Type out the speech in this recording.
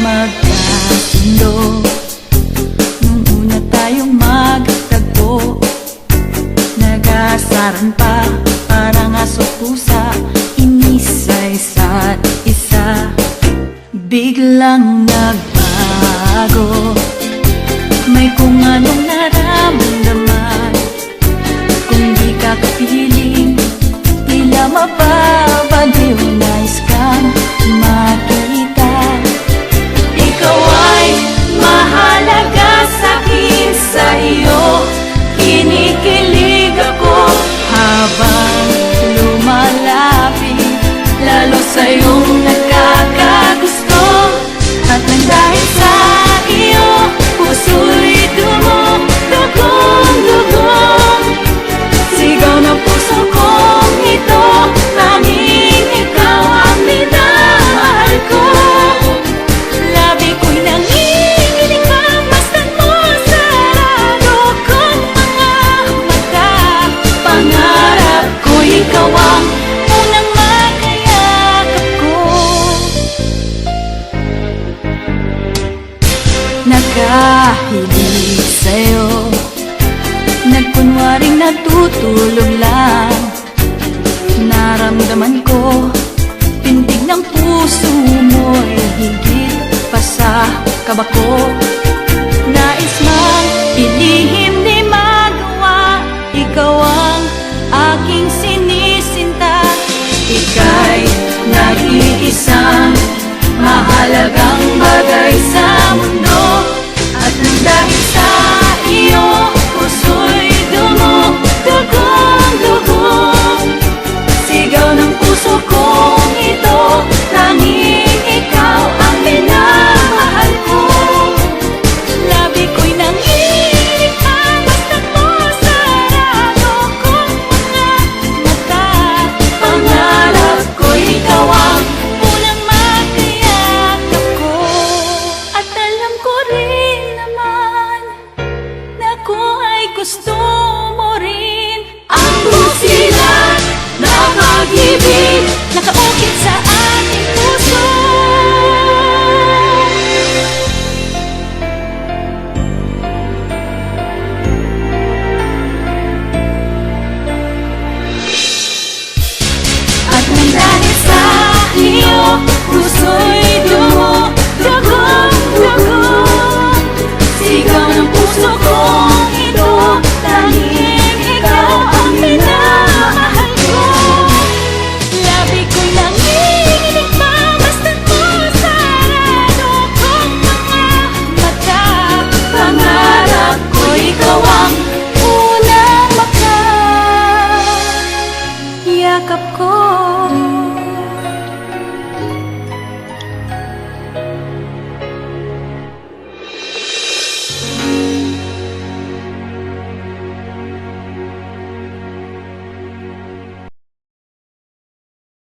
magkasundo. Nung una tayong magtagpo, nag-aasaran pa parang aso't pusa, inis sa isa't isa. Biglang nagbago, may kung anong naramdaman. Kung di ka kapiling, tila mapapaliw. Nais kang makita, ikaw ay mahalaga sa'kin. Sa'yo kinikilig ako habang lumalapit, lalo sa'yong nakakagusto. At nang dahil sa iyo, puso'y dumugong-dugong. Sigaw ng puso kong ito, tanging ikaw ang minahal ko. Labi ko'y nanginginig pang masdan mo, sarado kong mga mata. Pangarap ko'y ikaw ang unang makayakap ko. Nakahilig sa'yo, nagkunwaring natutulog lang. Naramdaman ko, pintig ng puso mo'y higit pa sa kabako. Nais mang ilihim di magawa, ikaw ang aking sinisinta. Ika'y nag-iisang mahalagang bagay sa mundo. At nang dahil sa iyo, puso'y dumugong-dugong. Sigaw ng puso kong ito, tanging ikaw ang minamahal ko. Labi ko'y nanginginig pang masdan mo, sarado kong mga mata. Pangarap ko'y ikaw ang unang makayakap ko. At alam ko rin naman na ako ay gusto mo rin. Ang busilan na pag-ibig nakaukit sa akin.